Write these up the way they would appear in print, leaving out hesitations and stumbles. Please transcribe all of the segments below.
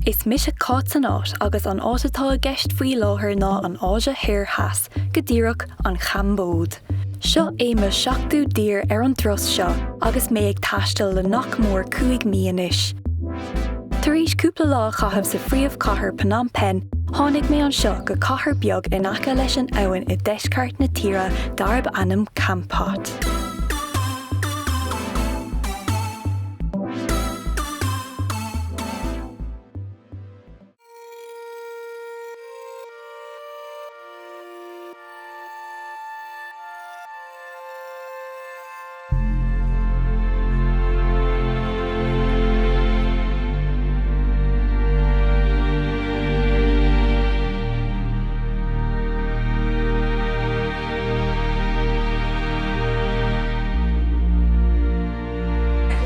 Is mis a cát an áit agus an áitetá a gceist faoi láthair ná an áise thir theas go dtíreach an Cambóide. Seo é me 7 dír ar an dros seo agus mé ag taisteal le nach mór 5 míonis. Tar éis cúpla lá chaitham sa phríomh chathair Phnom Penh, tháinig mé an seo go chathair beag in aice leis an abhainn i deisceart na tíre darb ainm Kampot.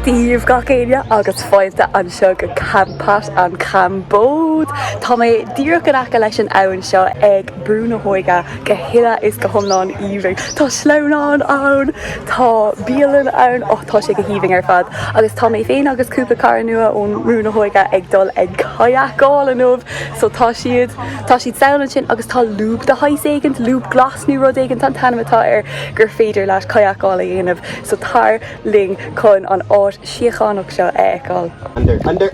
Díomh gach éine agus fáilte an seo go Kampot an Cambóide. Tá mé díreach an aice leis an abhainn seo ag bunaithe go hile is go thomláin íomhainn. Tá sleamhnán ann, tá bíalann ann, tá sé go híomhainn ar fad. Agus tá mé féin agus cúpla cara nua ón bunaithe ag dul ag caiacáil an nómh. So tá siad saolann sin agus tá lúb de hais éigent, lúb glasnú rud éigent an tanamatá ar gur féidir leis caiacáil a dhéanamh. So tar ling chun an áit siachánach seo eáil. Under.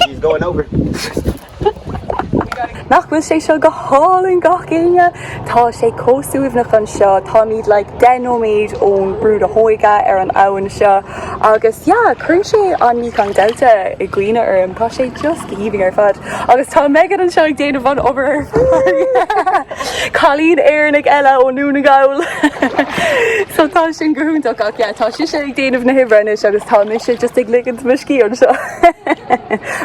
She's going over. Nach bhfuil sé seo go hálainn gach éine, tá sé cósúbhnach an seo, tá míad le denóméid ón bunaithe ar an abhainn seo, agus chun sé an níos delta i gcuoine orm, tá sé just go híomhainn ar fad. Agus tá megad an seo ag déanamh bhain obair ar fad. Cálín éarnig eile ó núnagáil. So tá sin gohúntaach ach tá sé ag déanamh na hibrenis agus tá mis sé just ag ligint muiscí an seo.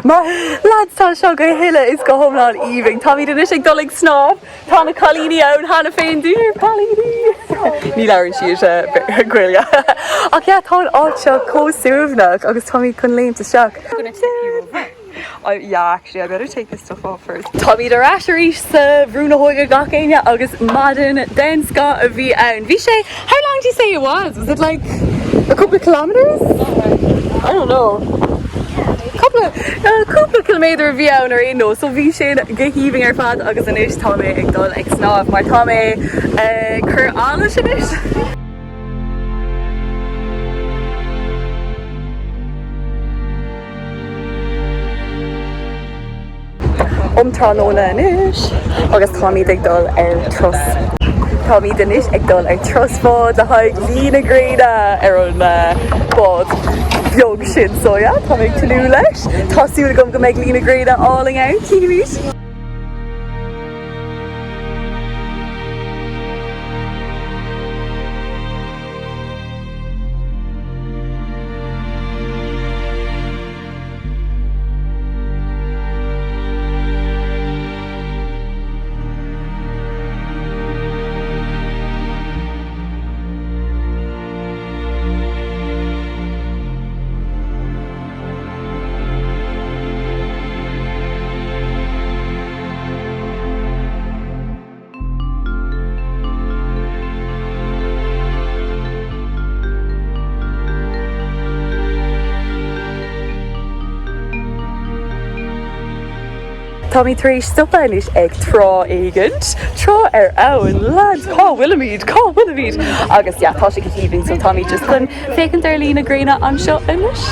Má lads tá seo go hiile is go thomláin íomhainn. Tá míad is ag dul ag snáb, tá na cálíní ann hána féin dúr cálíní. Ní leabhann siad ghuiile. Ach tá an áit seo cósúbhnach agus tá míad chun léimte seach. Actually, I better take this stuff off first. Tá míad ar eisirí sa bhrunaithe gach éine agus maidin den sca a bhí ann. Bhí sé, how long did you say it was? Was it like a couple of kilometers? I don't know. Cúpla kilometr bhí ann ar nó, so bhí sin go híomhainn ar fad agus inis tá mé ag dul ag snáb, mar tá mé chur ála sin is. Tránóna inis, agus tá míad ag dul ar tros. Tá míad inis ag dul ar trosfád le haig lína gréide ar an bád beag sin, so tá mé tulú leis. Tásúla go méid lína gréide áling out, círis. Tá mí tar éis stopa inis ag trá éigent, trá ar abhainn, lads, cá bhuilimid. Agus tá sé go híomhainn, so tá mí just chun fécinn ar lína gréine an seo inis.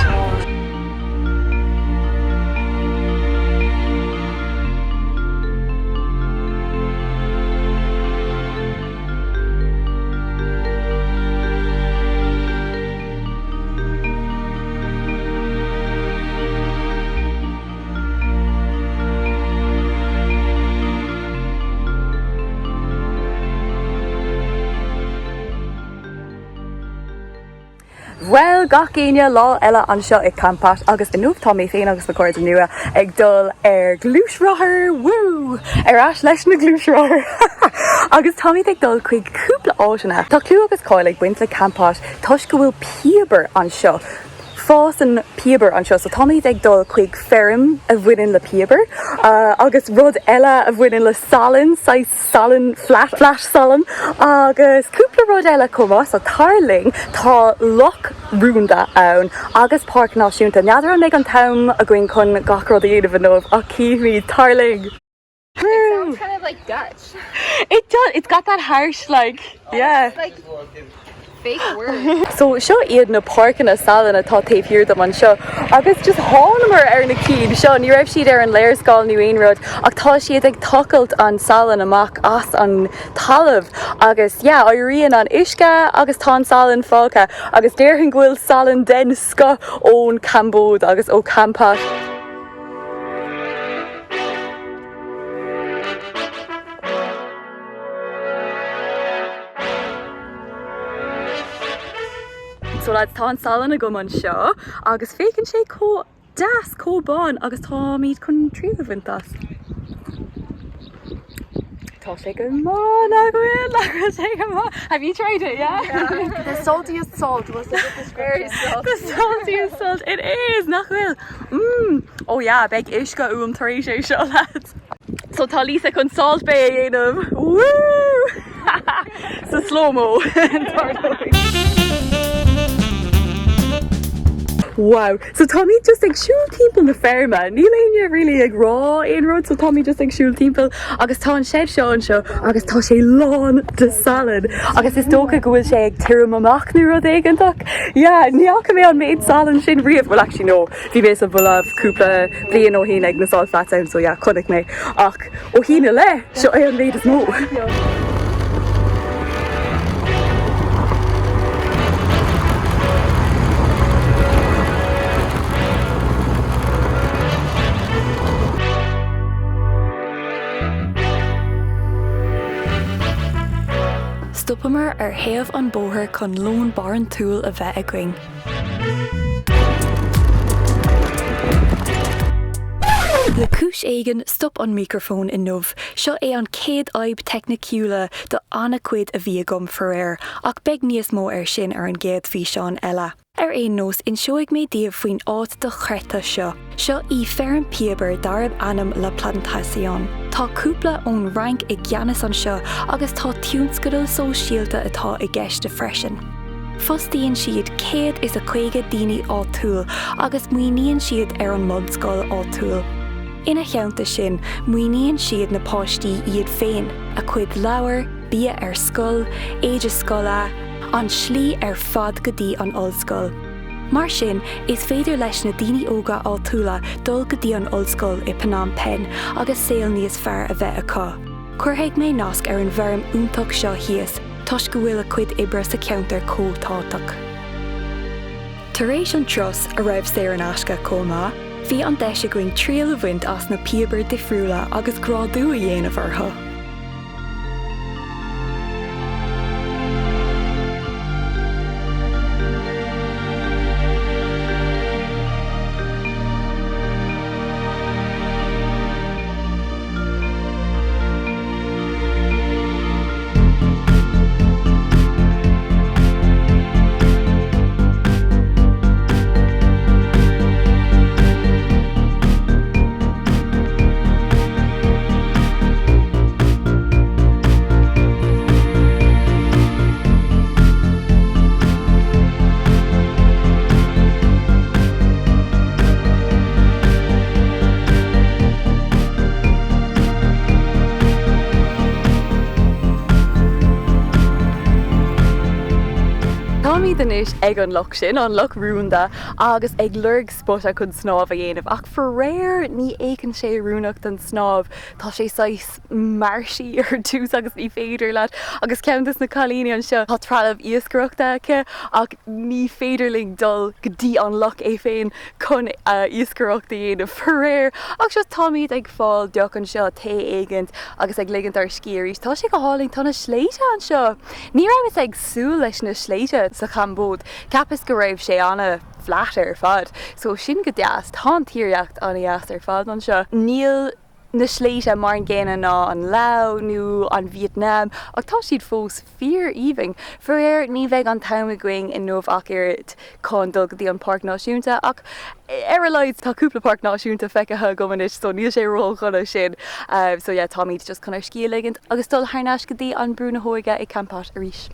Well, gach céine lá eile an seo ag Kampot agus inúmh tá mé féin agus na cuairt nua ag dul ar glúisrothair, woo! Ar ais leis na glúisrothair. Agus tá míad ag dul chuig cúpla áiseanna. Tá clú agus cáil ag baint le Kampot, toisc go bhfuil píobar an seo. fós an píobar an seo, so táid ag dul chuig bhfeirm a bhfuin le píobar, agus rud eile a bhfuin le salainn, salainn flash salainn, agus cúpla rud eile comá, so tarling tá loch rúnda ann, agus park náisiúnta. Neadar méid an tam a gcuin chun gachrod a dhéanamh nómh a cíhí tarling. It sounds kind of like Dutch. It does, it's got that harsh, like, yeah. It's like fake word. So seo iad na parkin a salainn atá taobh hirdam an seo, agus just hánamar ar na cíd seo, ní raibh siad ar an léirscáil New Aonród, ach tá siad ag tocailt an salainn amach as an talamh, agus éiríonn an uisce agus tá an salainn fágtha, agus déirfinn bhfuil salainn den sco ón Cambóide agus ó Kampot. So lads, tá an salainn a gom an seo, agus fécinn sé có deas cóbáin agus tá míad chun tríomhhaintas. Tá sé go mán a bhfuil agus sé go mán. Have you tried it, yeah? The saltiest salt was the description. The saltiest salt, it is, nach bhfuil. Oh yeah, beg uisce tar éis sé seo lads. So tá Lisa chun salt bay a dhéanamh. Woo! So slow-mo. Wow, so Tommy just ag siúl timpeall na bhfeirme. Ní léine really ag rá aonród, so Tommy just ag siúl timpeall, agus tá an shed seo an seo, agus tá sé lán de salainn. Agus is dócha go bhfuil sé ag tirim amach nu rud éigentach. Yeah, níocha mé an méid salainn sin riamh. Well, actually no, bhí bhés a bhfuil cúpla bliain ó hín ag na salt flats ann, so chunig mé. Ach, ó hína le, seo é an méid is mó. Stopamar ar thaobh an bóthar chun lón baran túil a bheith againn. Le cúis éigean stop an microfón in nómh, seo é an céad aib techniciúla do anna cuid a bhí agam foréir, ach beag níos mó ar sin ar an géad bhí seán eile. Ar éon nós inseoigh mé díobh faoin áit do chreita seo. Seo í bhfeirm píobar darb ainm le Plantation. Tá cúpla ón rank i gceannas an seo agus tá tionscadail sóisialta atá i gceiste freisin. Fostíonn siad 150 daoine á túil agus muoíonn siad ar an mudscoil á túil. Ina cheanta sin, muoíonn siad na páistí iad féin, a chuid leabhar, bia ar scoil, éidir scoile, an slí ar fad go dtí an ollscoil. Mar sin, is féidir leis na daoine óga á túla dul go dtí an ollscoil i Phnom Penh agus saol níos fearr a bheith acu. Cuirthaigh mé nasc ar an bhfeirm úntaach seo thíos, toisc go bhfuil a cuid ibre sa ceantar cótáteach. Tar éis an tros a raibh sé an asca comá, bhí an deis a going tríal a bhaint as na píobar difriúla agus gráadú a dhéanamh orthu. Inis ag an loch sin, an loch rúnda, agus ag lurg spot a chun snáb a dhéanamh. Ach for réir ní écann sé rúnach den snáb, tá sé sais marsaí ar tús agus ní féidir leat, agus ceantas na chalíní an seo tá trealamh iascaireachta aici, ach ní féidirling dul go dtí an loch é féin chun iascaireachta dhéanamh for réir. Ach seo táimid ag fáil deoch an seo té éigent agus ag ligant ar scéiris. Tá sé go háling tána sléite an seo. Ní raibh is ag súil leis na sléite sa Cambóide, capas go raibh sé anna flat ar fad, so sin go deas tá tíreacht an ias ar fad an seo. Níl na sléite mar an ggéine ná an Lao nó an Vietnam ach tá siad fós fear even for ní bheith an tam going in nómh ach irt condul dí an Parc Náisiúnta ach eolais tá cúpla Parc Náisiúnta feicethe gomanis so níl sé ró chuna sin so yeah, tá míid just chunar scí ligint agus dul thnáis go dtí an brúna hóige i Kampot arís.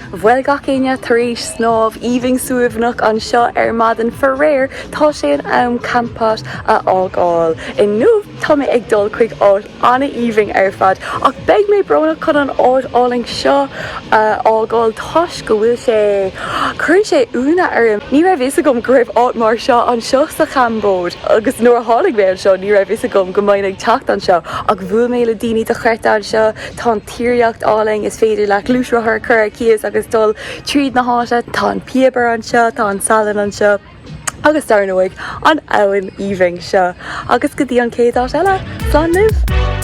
Bhfuil gacéine taréis snámh íbhing suamhnach an seo madan for réir tá sé an am Kampot a ágáil. In nuamh tá mé ag dul chuig áit anna íbhing fad ach beag mé brona chun an áit áling seo ágáil toisc go bhfuil sé chuann sé úna ní raibh is gom go raibh áit mar seo an seo sa Cambóide agus nuair tháinig mé an seo ní raibh is gom go mbeidh ag teacht an seo ach bhfuil mé le daoine de chuirt an seo tá an tíreacht áling is féidir le glúisrothair chur cíos agus dul tríd na háise tá an píobar an seo tá an salainn an seo agus darnóig an abhainn íbhing seo agus go dtí an céadát eile, slán libh!